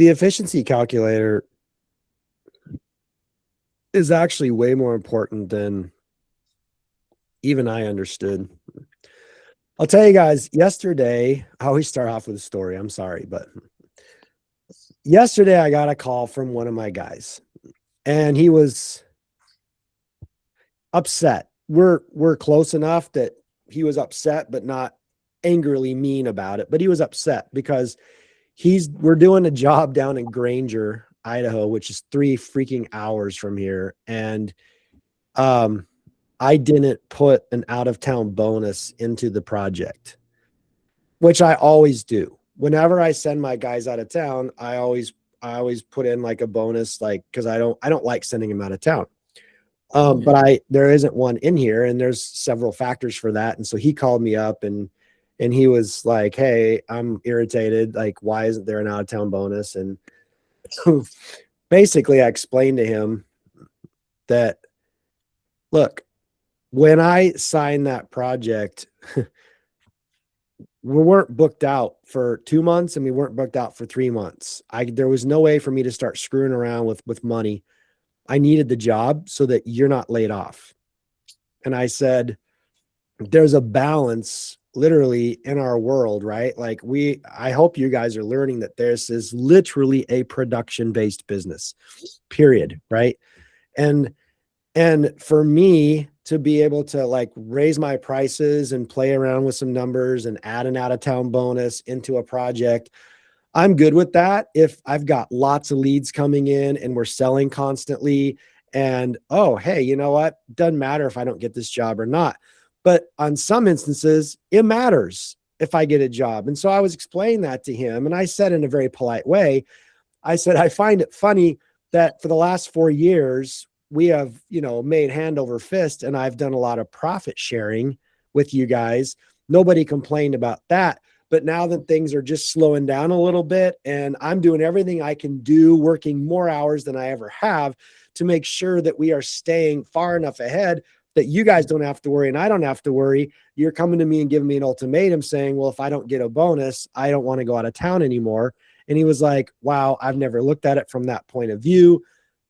The efficiency calculator is actually way more important than even I understood. I'll tell you guys, yesterday, I always start off with a story. I'm sorry, but yesterday I got a call from one of my guys and he was upset. We're close enough that he was upset, but not angrily mean about it. But he was upset because we're doing a job down in Granger, Idaho, which is 3 freaking hours from here. And I didn't put an out of town bonus into the project, which I always do. Whenever I send my guys out of town, I always put in like a bonus, like, cause I don't like sending them out of town. But there isn't one in here, and there's several factors for that. And so he called me up and he was like, "Hey, I'm irritated. Like, why isn't there an out of town bonus?" And basically I explained to him that, look, when I signed that project, we weren't booked out for 2 months and we weren't booked out for 3 months. There was no way for me to start screwing around with money. I needed the job so that you're not laid off. And I said, there's a balance literally in our world, right? Like I hope you guys are learning that this is literally a production-based business, period. Right. And for me to be able to like raise my prices and play around with some numbers and add an out of town bonus into a project, I'm good with that. If I've got lots of leads coming in and we're selling constantly and, oh, hey, you know what? Doesn't matter if I don't get this job or not. But on some instances, it matters if I get a job. And so I was explaining that to him. And I said in a very polite way, I said, I find it funny that for the last 4 years, we have, made hand over fist, and I've done a lot of profit sharing with you guys. Nobody complained about that. But now that things are just slowing down a little bit and I'm doing everything I can do, working more hours than I ever have to make sure that we are staying far enough ahead that you guys don't have to worry and I don't have to worry. You're coming to me and giving me an ultimatum saying, well, if I don't get a bonus, I don't want to go out of town anymore. And he was like, wow, I've never looked at it from that point of view.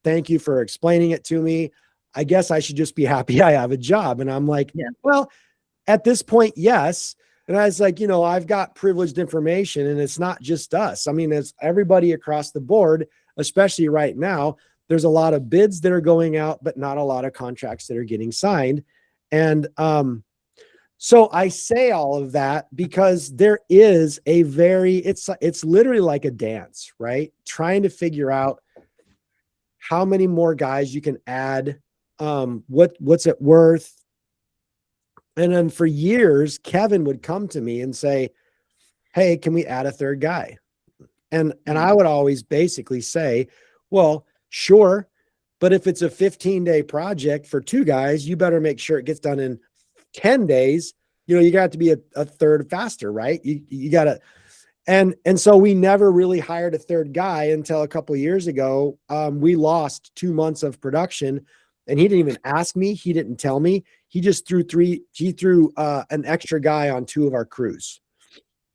Thank you for explaining it to me. I guess I should just be happy I have a job. And I'm like, yeah, well, at this point, yes. And I was like, I've got privileged information and it's not just us. I mean, it's everybody across the board, especially right now. There's a lot of bids that are going out, but not a lot of contracts that are getting signed. And so I say all of that because there is it's literally like a dance, right? Trying to figure out how many more guys you can add, what's it worth. And then for years, Kevin would come to me and say, hey, can we add a third guy? And I would always basically say, well, sure. But if it's a 15-day project for 2 guys, you better make sure it gets done in 10 days. You got to be a third faster, right? You got to. And so we never really hired a third guy until a couple of years ago. We lost 2 months of production. And he didn't even ask me. He didn't tell me. He just threw an extra guy on 2 of our crews.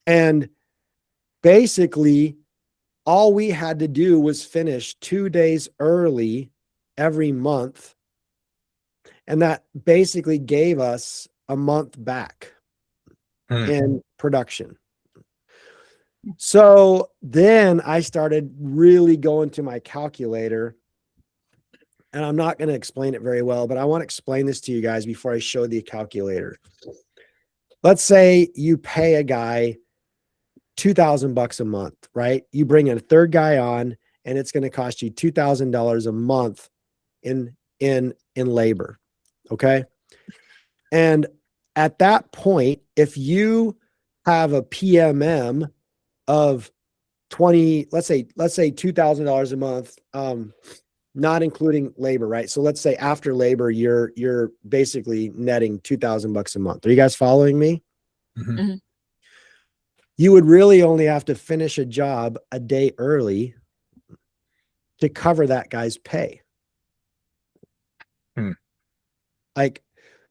And basically, all we had to do was finish 2 days early every month. And that basically gave us a month back in production. So then I started really going to my calculator. And I'm not going to explain it very well, but I want to explain this to you guys before I show the calculator. Let's say you pay a guy $2,000 a month, right? You bring a third guy on and it's going to cost you $2,000 a month in labor. Okay. And at that point, if you have a PMM of 20, let's say $2,000 a month, not including labor, right? So let's say after labor, you're basically netting $2,000 a month. Are you guys following me? Mm-hmm. You would really only have to finish a job a day early to cover that guy's pay. Like,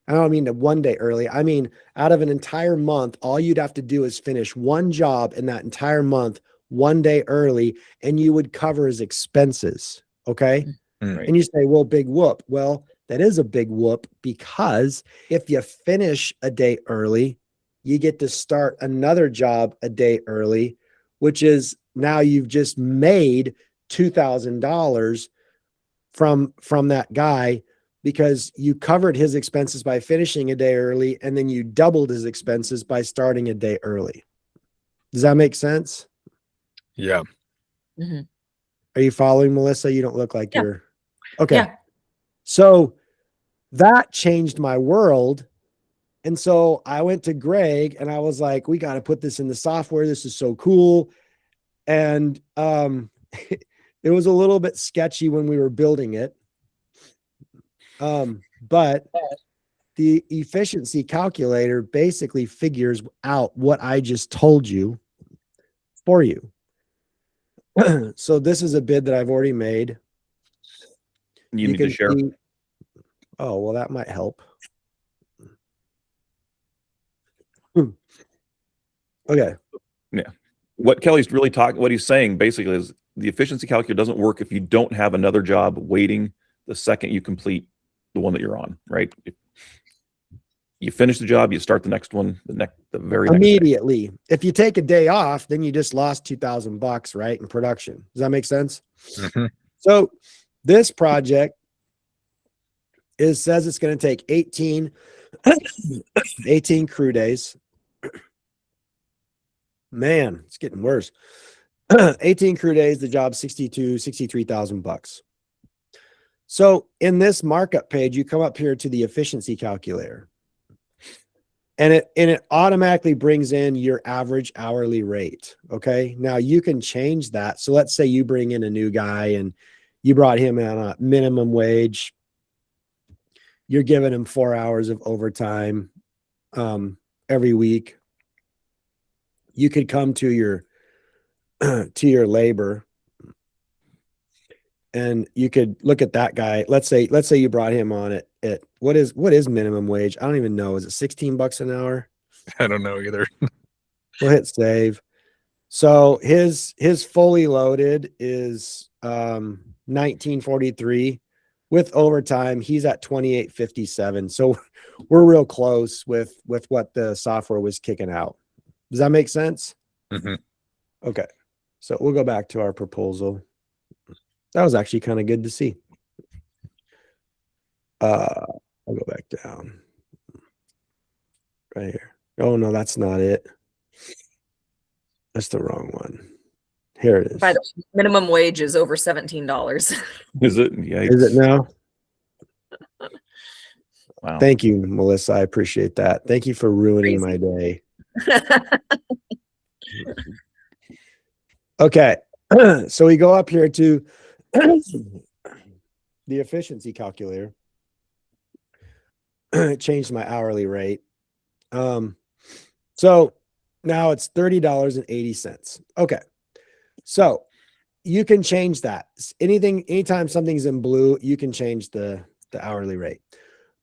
I don't mean 1 day early. I mean, out of an entire month, all you'd have to do is finish one job in that entire month 1 day early, and you would cover his expenses. Okay. Right. And you say, well, big whoop. Well, that is a big whoop, because if you finish a day early, you get to start another job a day early, which is now you've just made $2,000 from that guy, because you covered his expenses by finishing a day early, and then you doubled his expenses by starting a day early. Does that make sense? Yeah. Mm-hmm. Are you following, Melissa? You don't look like you're okay. Yeah. So that changed my world. And so I went to Greg and I was like, we got to put this in the software. This is so cool. And it was a little bit sketchy when we were building it. But the efficiency calculator basically figures out what I just told you for you. So this is a bid that I've already made. You need to share. Oh, well, that might help. Okay. Yeah. What Kelly's really what he's saying basically is the efficiency calculator doesn't work if you don't have another job waiting the second you complete the one that you're on, right? If you finish the job, you start the next one, the very next immediately. Day. If you take a day off, then you just lost $2,000, right, in production. Does that make sense? Mm-hmm. So this project says it's going to take 18 crew days. Man, it's getting worse. 18 crew days, the job $63,000. So in this markup page, you come up here to the efficiency calculator, and it automatically brings in your average hourly rate. Okay. Now you can change that. So let's say you bring in a new guy and you brought him on a minimum wage. You're giving him 4 hours of overtime every week. You could come to your labor, and you could look at that guy. Let's say you brought him on at what is minimum wage? I don't even know. Is it $16 an hour? I don't know either. We'll hit save. So his fully loaded is $19.43. With overtime, he's at $28.57. So we're real close with what the software was kicking out. Does that make sense? Mm-hmm. Okay. So we'll go back to our proposal. That was actually kind of good to see. I'll go back down. Right here. Oh, no, that's not it. That's the wrong one. Here it is. By the way, minimum wage is over $17. Is it? Yikes. Is it now? Wow. Thank you, Melissa. I appreciate that. Thank you for ruining my day. Okay. So we go up here to the efficiency calculator. It changed my hourly rate. So now it's $30.80. Okay. So you can change that. Anytime something's in blue, you can change the hourly rate.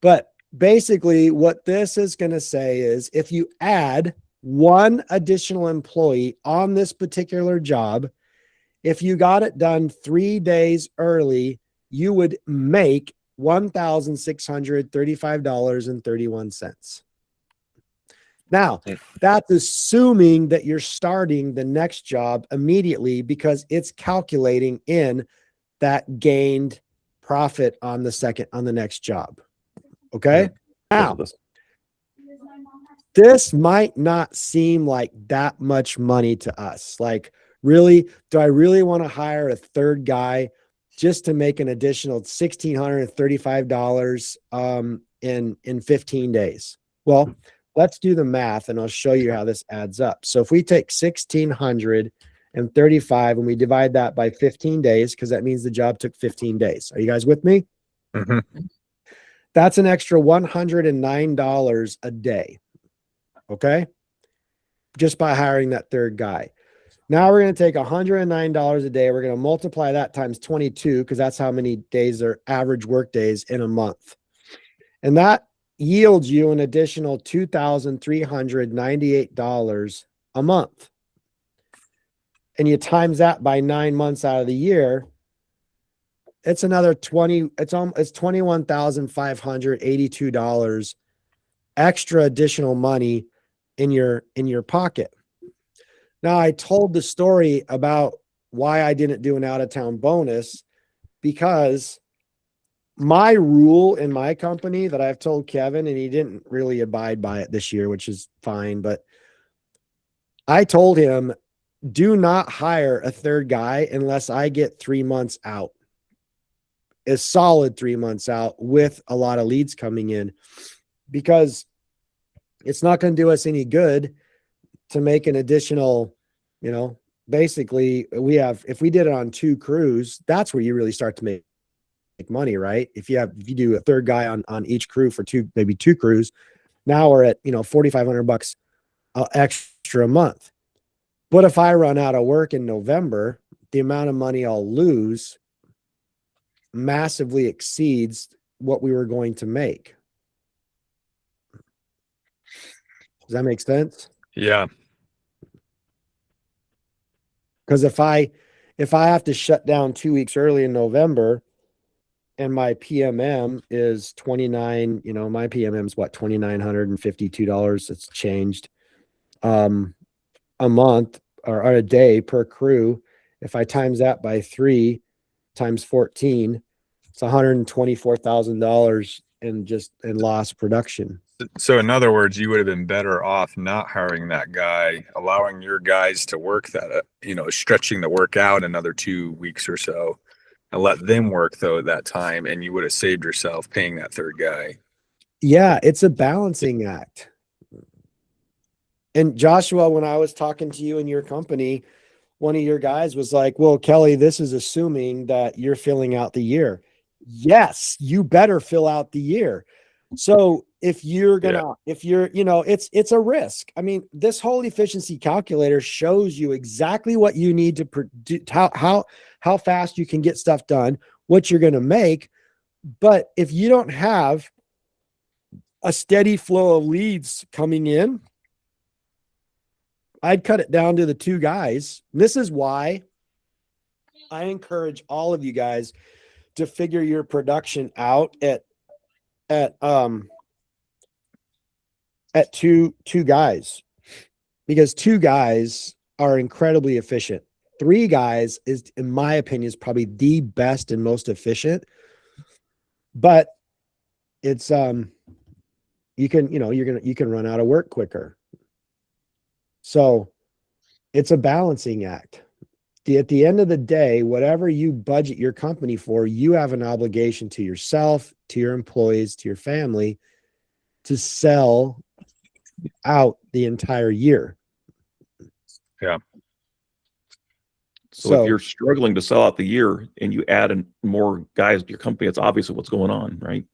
But basically what this is going to say is if you add one additional employee on this particular job, if you got it done 3 days early, you would make $1,635.31. Now, that's assuming that you're starting the next job immediately, because it's calculating in that gained profit on the next job. Okay. Now, this might not seem like that much money to us. Like, really, do I really want to hire a third guy just to make an additional $1,635 in 15 days? Well, let's do the math and I'll show you how this adds up. So if we take 1,635 and we divide that by 15 days, because that means the job took 15 days. Are you guys with me? Mm-hmm. That's an extra $109 a day. Okay. Just by hiring that third guy. Now we're going to take $109 a day. We're going to multiply that times 22, because that's how many days are average work days in a month. And that yields you an additional $2,398 a month. and you times that by 9 months out of the year, it's another it's $21,582 extra additional money in your pocket. Now, I told the story about why I didn't do an out of town bonus, because my rule in my company that I've told Kevin, and he didn't really abide by it this year, which is fine, but I told him, do not hire a third guy unless I get 3 months out, a solid 3 months out with a lot of leads coming in, because it's not going to do us any good to make an additional, basically if we did it on 2 crews, that's where you really start to make money, right? If you do a third guy on each crew for maybe 2 crews, now we're at, $4,500 extra a month. But if I run out of work in November, the amount of money I'll lose massively exceeds what we were going to make. Does that make sense? Yeah. Because if I have to shut down 2 weeks early in November, and my PMM is 29, my PMM is what, $2,952. It's changed a month or a day per crew. If I times that by 3 times 14, it's $124,000 in lost production. So in other words, you would have been better off not hiring that guy, allowing your guys to work that, stretching the work out another 2 weeks or so, and let them work though at that time, and you would have saved yourself paying that third guy. Yeah, it's a balancing act. And Joshua, when I was talking to you in your company, one of your guys was like, well, Kelly, this is assuming that you're filling out the year. Yes, you better fill out the year. So if you're it's a risk. I mean, this whole efficiency calculator shows you exactly what you need to produce, how fast you can get stuff done, what you're going to make. But if you don't have a steady flow of leads coming in, I'd cut it down to the 2 guys. This is why I encourage all of you guys to figure your production out at two guys, because 2 guys are incredibly efficient. 3 guys is, in my opinion, is probably the best and most efficient, but it's, you can run out of work quicker. So it's a balancing act. At the end of the day, whatever you budget your company for, you have an obligation to yourself, to your employees, to your family, to sell out the entire year. Yeah. So if you're struggling to sell out the year and you add in more guys to your company, it's obviously what's going on, right?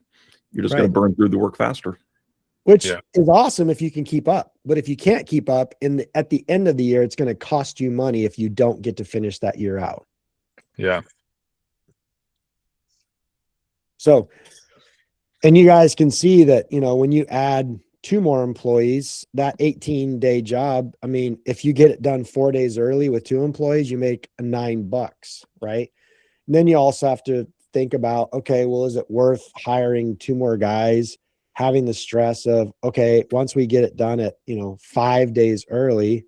You're just going to burn through the work faster. Which is awesome if you can keep up. But if you can't keep up at the end of the year, it's going to cost you money if you don't get to finish that year out. Yeah. So, and you guys can see that, when you add 2 more employees, that 18-day job, I mean, if you get it done 4 days early with 2 employees, you make $9, right? And then you also have to think about, okay, well, is it worth hiring 2 more guys, having the stress of, okay, once we get it done at, 5 days early,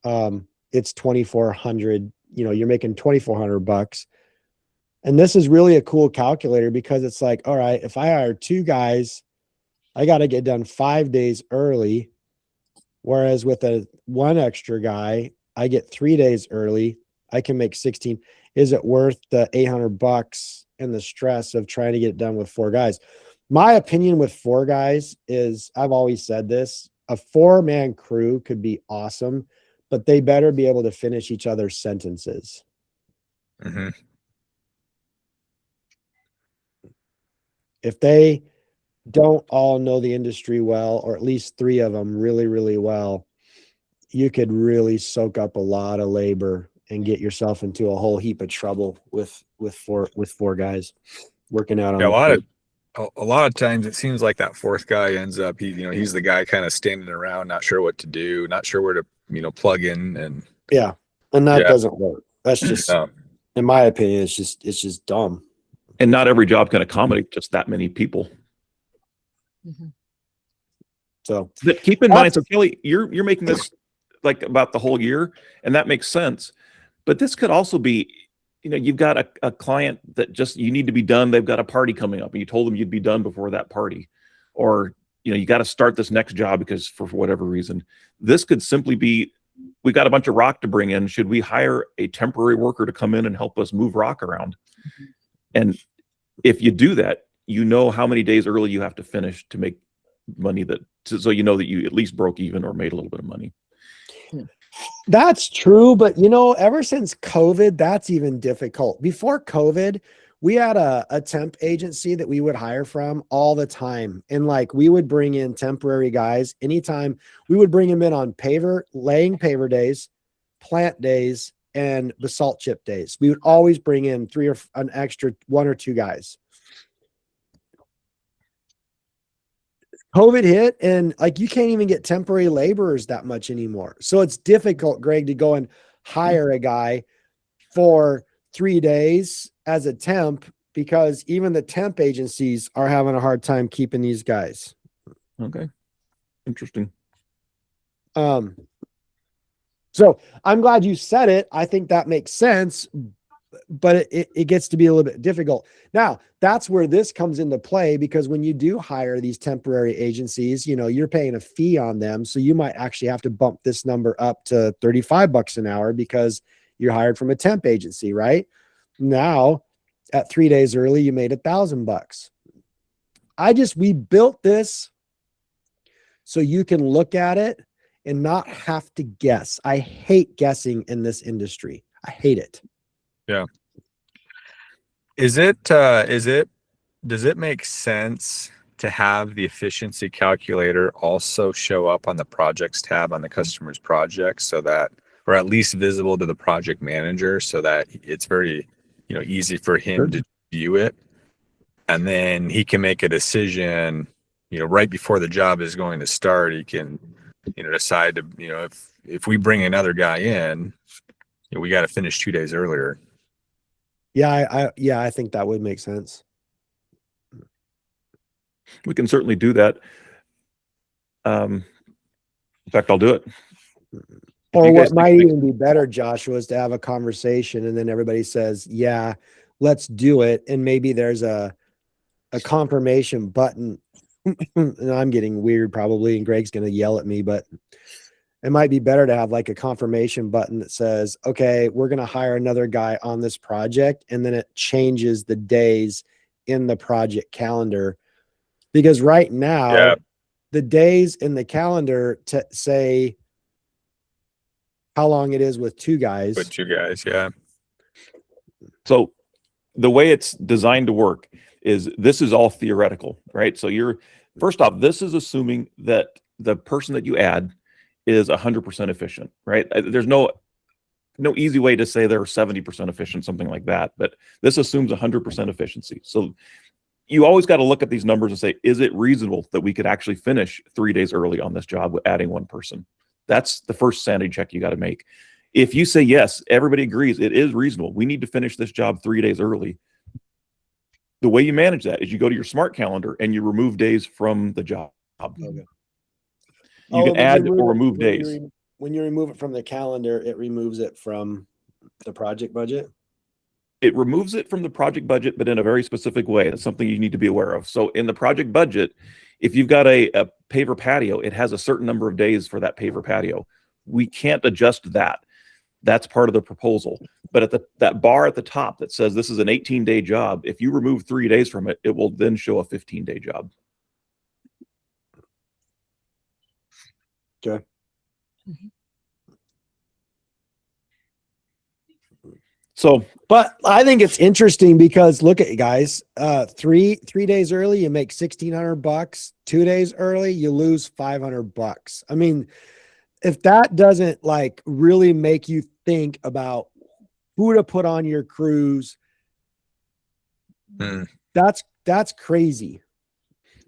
it's 2,400, you're making $2,400. And this is really a cool calculator, because it's like, all right, if I hire 2 guys, I got to get done 5 days early. Whereas with one extra guy, I get 3 days early. I can make 16. Is it worth the $800 and the stress of trying to get it done with 4 guys? My opinion with 4 guys is, I've always said this, a 4-man crew could be awesome, but they better be able to finish each other's sentences. Mm-hmm. If they don't all know the industry well, or at least 3 of them really, really well, you could really soak up a lot of labor and get yourself into a whole heap of trouble with 4 guys working out on a lot of times it seems like that 4th guy ends up, he's the guy kind of standing around, not sure what to do, not sure where to, plug in. And yeah. And that Yeah. doesn't work. That's just, No. in my opinion, it's just dumb. And not every job can accommodate just that many people. Mhm. So But keep in mind, so That's- Kelly, you're making this like about the whole year, and that makes sense. But this could also be, you've got a client that just you need to be done. They've got a party coming up, and you told them you'd be done before that party, or you got to start this next job because for whatever reason. This could simply be, we got a bunch of rock to bring in. Should we hire a temporary worker to come in and help us move rock around? And if you do that, how many days early you have to finish to make money so you know that you at least broke even or made a little bit of money. That's true, but ever since COVID, that's even difficult. Before COVID, we had a temp agency that we would hire from all the time. And like we would bring in temporary guys anytime. We would bring them in on laying paver days, plant days, and basalt chip days. We would always bring in an extra 1 or 2 guys. COVID hit, and like you can't even get temporary laborers that much anymore. So it's difficult, Greg, to go and hire a guy for 3 days as a temp because even the temp agencies are having a hard time keeping these guys. Okay. Interesting. So I'm glad you said it. I think that makes sense, but it gets to be a little bit difficult. Now, that's where this comes into play because when you do hire these temporary agencies, you're paying a fee on them. So you might actually have to bump this number up to $35 an hour because you're hired from a temp agency, right? Now, at 3 days early, you made $1,000. We built this so you can look at it and not have to guess. I hate guessing in this industry. I hate it. Yeah. Does it make sense to have the efficiency calculator also show up on the projects tab on the customer's project so that, or at least visible to the project manager so that it's very, easy for him to view it? And then he can make a decision, right before the job is going to start. He can, decide to, if we bring another guy in, we got to finish 2 days earlier. Yeah, I think that would make sense. We can certainly do that. In fact, I'll do it. Or you guys what might think- even be better, Joshua, is to have a conversation and then everybody says, yeah, let's do it. And maybe there's a confirmation button. And I'm getting weird probably, and Greg's going to yell at me, but it might be better to have like a confirmation button that says, okay, we're going to hire another guy on this project. And then it changes the days in the project calendar. Because right now, the days in the calendar to say how long it is with 2 guys. With 2 guys, yeah. So the way it's designed to work is this is all theoretical, right? So first off, this is assuming that the person that you add is 100% efficient, right? There's no easy way to say they're 70% efficient, something like that, but this assumes 100% efficiency. So you always got to look at these numbers and say, is it reasonable that we could actually finish 3 days early on this job with adding 1 person? That's the first sanity check you got to make. If you say, yes, everybody agrees, it is reasonable, we need to finish this job 3 days early. The way you manage that is you go to your smart calendar and you remove days from the job. Okay. You can add or remove when days. When you remove it from the calendar, it removes it from the project budget. It removes it from the project budget, but in a very specific way. That's something you need to be aware of. So in the project budget, if you've got a paver patio, it has a certain number of days for that paver patio. We can't adjust that. That's part of the proposal. But at that bar at the top that says this is an 18-day job, if you remove 3 days from it, it will then show a 15-day job. Okay. So, but I think it's interesting because look at you guys, 3 days early, you make $1,600. 2 days early, you lose $500. I mean, if that doesn't like really make you think about who to put on your crews, that's crazy.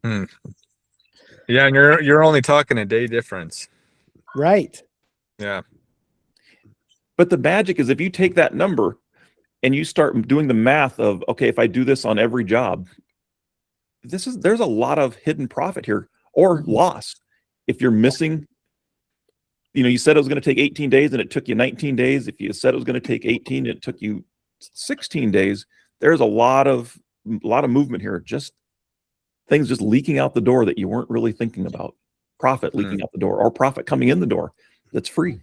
Yeah, and you're only talking a day difference. Right. Yeah. But the magic is if you take that number and you start doing the math of, okay, if I do this on every job, there's a lot of hidden profit here or loss. If you're missing, you said it was going to take 18 days and it took you 19 days. If you said it was going to take 18, it took you 16 days. There's a lot of movement here. Just things just leaking out the door that you weren't really thinking about. Profit leaking out the door or profit coming in the door that's free.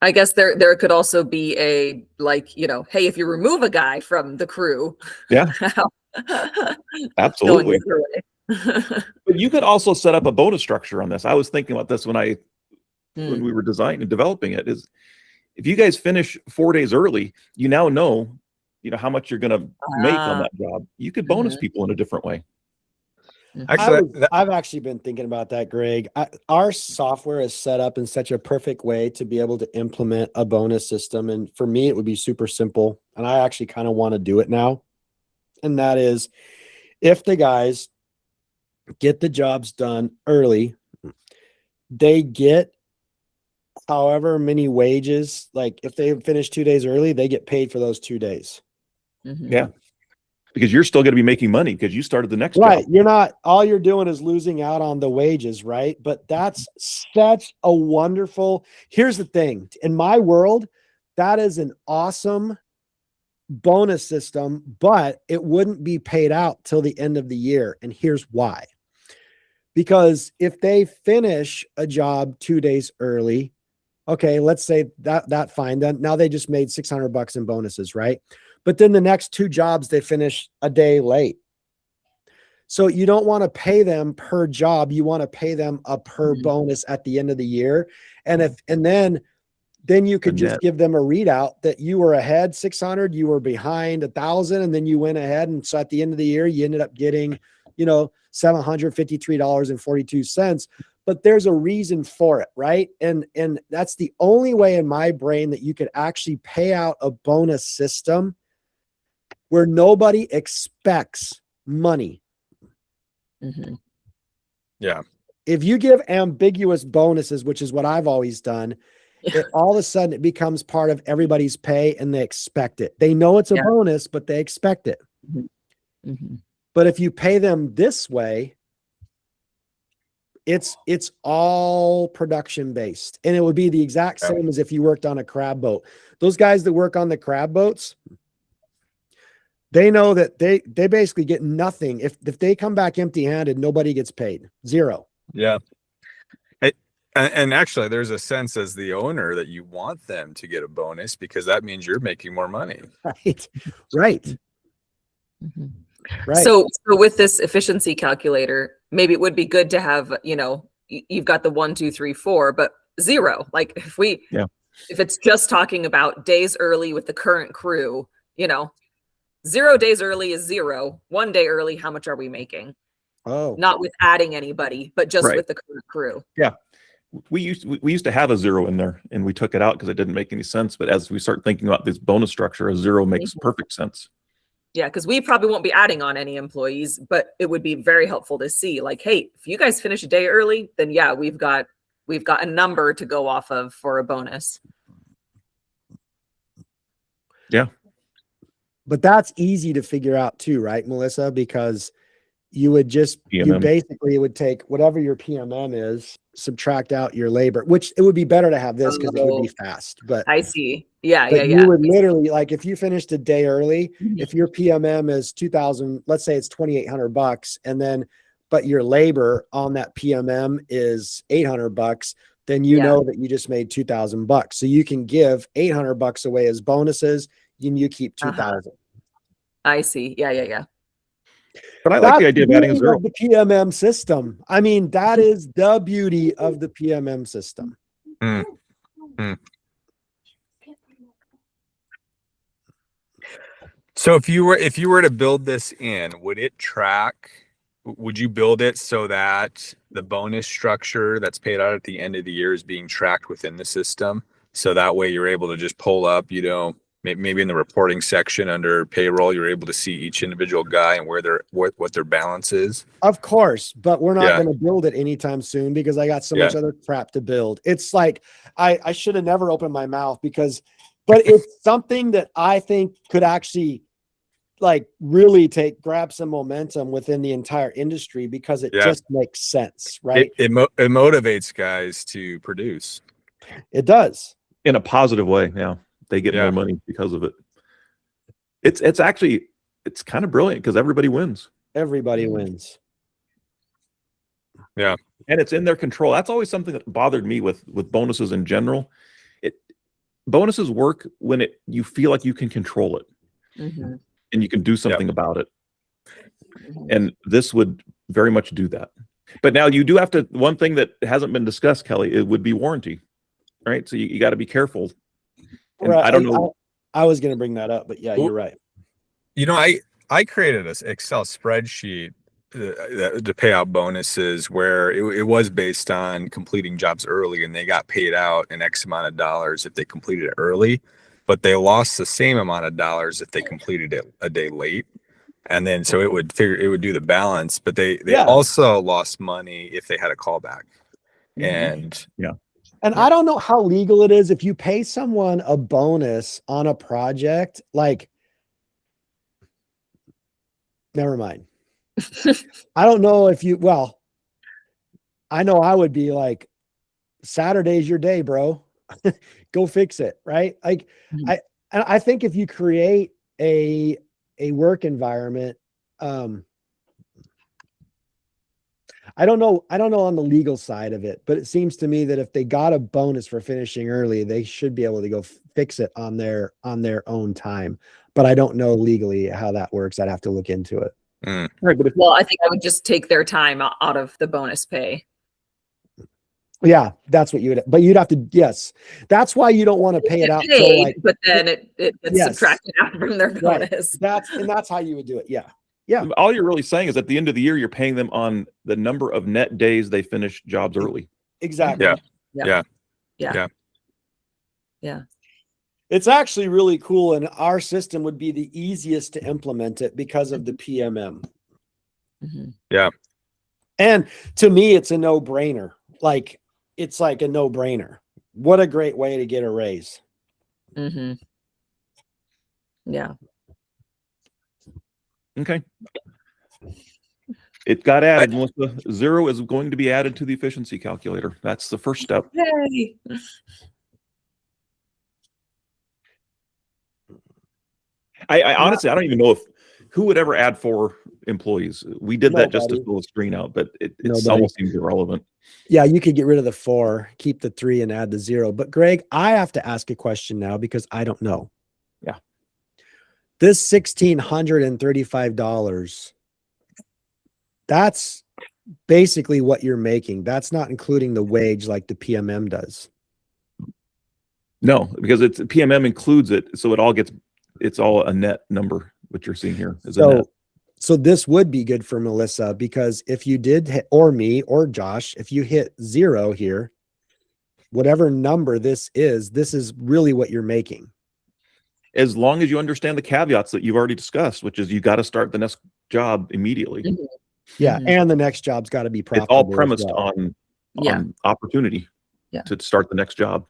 I guess there could also be a, like, hey, if you remove a guy from the crew. Yeah, absolutely. But you could also set up a bonus structure on this. I was thinking about this when we were designing and developing it, is if you guys finish 4 days early, you now know, how much you're going to make on that job. You could bonus people in a different way. Actually, I've actually been thinking about that, Greg. Our software is set up in such a perfect way to be able to implement a bonus system. And for me, it would be super simple. And I actually kind of want to do it now. And that is, if the guys get the jobs done early, they get however many wages. Like if they finish 2 days early, they get paid for those 2 days. Yeah. Because you're still going to be making money because you started the next Right. job. All you're doing is losing out on the wages, right? But that's such a wonderful, here's the thing. In my world, that is an awesome bonus system, but it wouldn't be paid out till the end of the year. And here's why. Because if they finish a job 2 days early, okay, let's say that fine. Then now they just made $600 in bonuses, right? But then the next 2 jobs, they finish a day late. So you don't want to pay them per job. You want to pay them a per bonus at the end of the year. And then you could just give them a readout that you were ahead 600, you were behind 1,000, and then you went ahead. And so at the end of the year, you ended up getting, $753.42. But there's a reason for it, right? And that's the only way in my brain that you could actually pay out a bonus system where nobody expects money. Yeah. If you give ambiguous bonuses, which is what I've always done, all of a sudden it becomes part of everybody's pay and they expect it. They know it's a bonus, but they expect it. But if you pay them this way, it's all production based, and it would be the exact same as if you worked on a crab boat. Those guys that work on the crab boats, they know that they basically get nothing. If they come back empty handed, nobody gets paid. Zero. Yeah. And actually there's a sense as the owner that you want them to get a bonus because that means you're making more money. Right. Right. So with this efficiency calculator, maybe it would be good to have, you've got the 1, 2, 3, 4, but 0. Like if it's just talking about days early with the current crew, 0 days early is 0. 1 day early, how much are we making? Oh, not with adding anybody, but just with the current crew. Yeah. We used to have a 0 in there and we took it out because it didn't make any sense. But as we start thinking about this bonus structure, a 0 makes perfect sense. Yeah, because we probably won't be adding on any employees, but it would be very helpful to see, like, hey, if you guys finish a day early, then yeah, we've got a number to go off of for a bonus. Yeah. But that's easy to figure out too, right, Melissa? Because you would just, it would take whatever your PMM is, subtract out your labor, which it would be better to have this because it would be fast. But I see. Yeah. You would literally, like, if you finished a day early, if your PMM is 2,000, let's say it's $2,800, and then, but your labor on that PMM is $800, then you know that you just made $2,000. So you can give $800 away as bonuses, and you keep 2,000. I see. Yeah. But I like the idea of adding a 0. The PMM system. I mean, that is the beauty of the PMM system. So if you were to build this in, would you build it so that the bonus structure that's paid out at the end of the year is being tracked within the system? So that way you're able to just pull up, maybe in the reporting section under payroll, you're able to see each individual guy and where what their balance is. Of course, but we're not Yeah. going to build it anytime soon because I got so Yeah. much other crap to build. It's like I should have never opened my mouth but it's something that I think could actually like really grab some momentum within the entire industry because it just makes sense, right? It motivates guys to produce. It does. In a positive way. Yeah. They get more money because of it. It's actually, it's kind of brilliant because everybody wins. Everybody wins. Yeah. And it's in their control. That's always something that bothered me with bonuses in general. Bonuses work when you feel like you can control it and you can do something about it. And this would very much do that. But now you do have to, one thing that hasn't been discussed, Kelly, it would be warranty, right? So you got to be careful. And Right. I don't know. I was going to bring that up, but yeah, you're right. You know, I created this Excel spreadsheet to pay out bonuses where it was based on completing jobs early, and they got paid out an X amount of dollars if they completed it early, but they lost the same amount of dollars if they completed it a day late. And then so it would do the balance, but they also lost money if they had a callback. And And I don't know how legal it is if you pay someone a bonus on a project, like, never mind. I don't know if I know I would be like, Saturday's your day, bro. Go fix it. Right. Like I think if you create a work environment, I don't know on the legal side of it, but it seems to me that if they got a bonus for finishing early, they should be able to go fix it on their own time. But I don't know legally how that works. I'd have to look into it. Right, but I think I would just take their time out of the bonus pay. Yeah, that's what but you'd have to, yes. That's why you don't want to pay it out. But then it gets subtracted out from their bonus. Right. That's how you would do it. Yeah. Yeah. All you're really saying is at the end of the year, you're paying them on the number of net days they finish jobs early. Exactly. Yeah. It's actually really cool. And our system would be the easiest to implement it because of the PMM. Yeah. And to me, it's a no-brainer. Like, it's like a no-brainer. What a great way to get a raise. Yeah. Okay. It got added, Melissa. 0 is going to be added to the efficiency calculator. That's the first step. Yay. I honestly, I don't even know who would ever add 4 employees. We did that just to fill the screen out, but it almost seems irrelevant. Yeah, you could get rid of the 4, keep the 3, and add the 0. But Greg, I have to ask a question now because I don't know. Yeah. This $1,635, that's basically what you're making. That's not including the wage like the PMM does. No, because PMM includes it, so it's all a net number. What you're seeing here is a net. So this would be good for Melissa because if you did hit, or me or Josh, if you hit 0 here, whatever number this is really what you're making. As long as you understand the caveats that you've already discussed, which is you got to start the next job immediately. Yeah. And the next job's got to be profitable. It's all premised on opportunity to start the next job.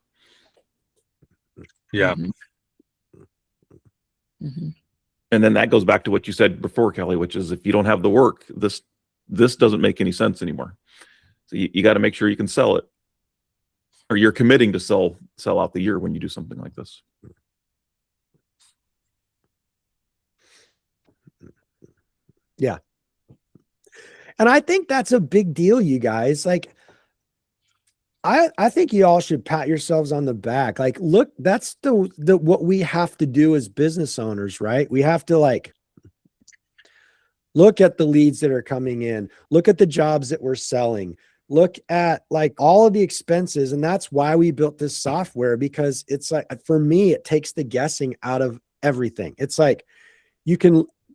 Yeah. And then that goes back to what you said before, Kelly, which is if you don't have the work, this doesn't make any sense anymore. So you got to make sure you can sell it, or you're committing to sell out the year when you do something like this. Yeah. And I think that's a big deal, you guys. Like, I think you all should pat yourselves on the back. Like, look, that's the what we have to do as business owners, right? We have to like look at the leads that are coming in, look at the jobs that we're selling, look at like all of the expenses. And that's why we built this software, because it's like, for me, it takes the guessing out of everything. It's like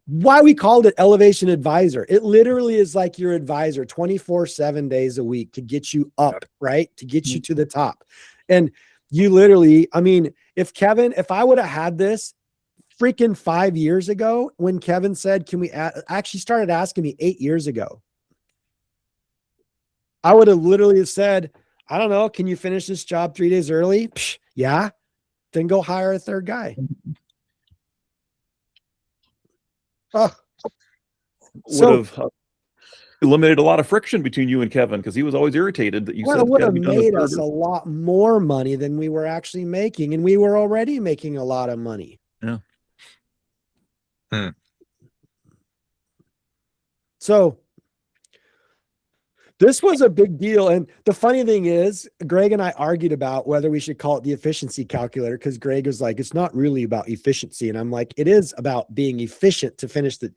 why we called it Elevation Advisor. It literally is like your advisor 24/7 days a week to get you up, right? To get you to the top. And you literally, I mean, if I would have had this freaking 5 years ago, when Kevin said, can we actually started asking me 8 years ago, I would have literally said, I don't know, can you finish this job 3 days early? Psh, yeah. Then go hire a third guy. Oh. Would have eliminated a lot of friction between you and Kevin, because he was always irritated that you said It would have "Gotta be done this made us Thursday." a lot more money than we were actually making, and we were already making a lot of money. Yeah. So this was a big deal. And the funny thing is, Greg and I argued about whether we should call it the efficiency calculator, because Greg was like, it's not really about efficiency. And I'm like, it is about being efficient to finish the.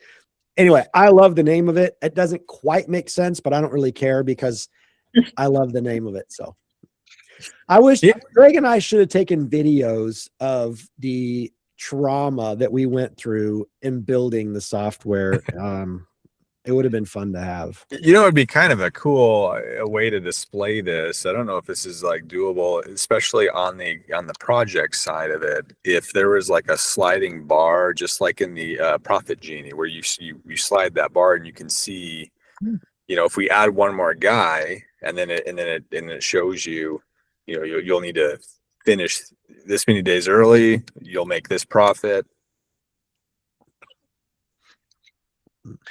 Anyway, I love the name of it. It doesn't quite make sense, but I don't really care because I love the name of it. So I wish Greg and I should have taken videos of the trauma that we went through in building the software. It would have been fun to have. You know, it'd be kind of a cool way to display this. I don't know if this is like doable, especially on the project side of it. If there was like a sliding bar, just like in the Profit Genie, where you slide that bar and you can see, you know, if we add one more guy, and then it shows you, you know, you'll need to finish this many days early. You'll make this profit.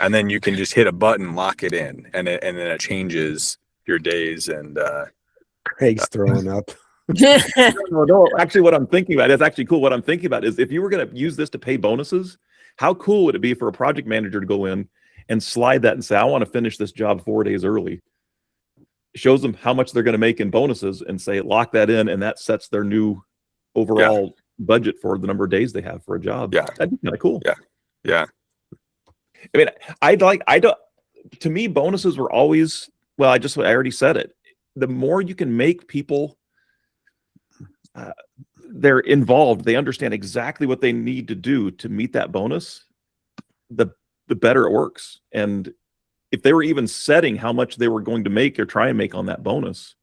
And then you can just hit a button, lock it in, and then it changes your days. And Craig's throwing up. No, actually, what I'm thinking about is actually cool. What I'm thinking about is if you were going to use this to pay bonuses, how cool would it be for a project manager to go in and slide that and say, I want to finish this job 4 days early. It shows them how much they're going to make in bonuses and say, lock that in. And that sets their new overall budget for the number of days they have for a job. Yeah. That'd be kind of cool. Yeah. Yeah. I mean, to me, bonuses were always, well, I already said it. The more you can make people, they're involved, they understand exactly what they need to do to meet that bonus, the better it works. And if they were even setting how much they were going to make or try and make on that bonus,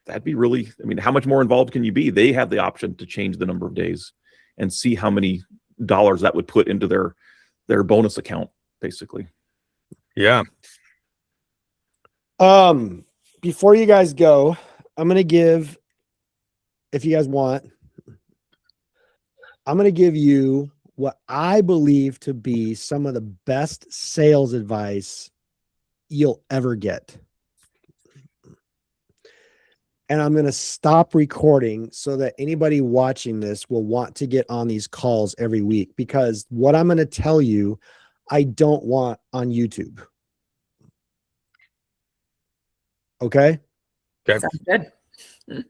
that'd be really, I mean, how much more involved can you be? They have the option to change the number of days and see how many dollars that would put into their bonus account, basically. Yeah. Before you guys go, I'm going to give, if you guys want, I'm going to give you what I believe to be some of the best sales advice you'll ever get. And I'm going to stop recording so that anybody watching this will want to get on these calls every week, because what I'm going to tell you, I don't want on YouTube. Okay? Okay. Sounds good.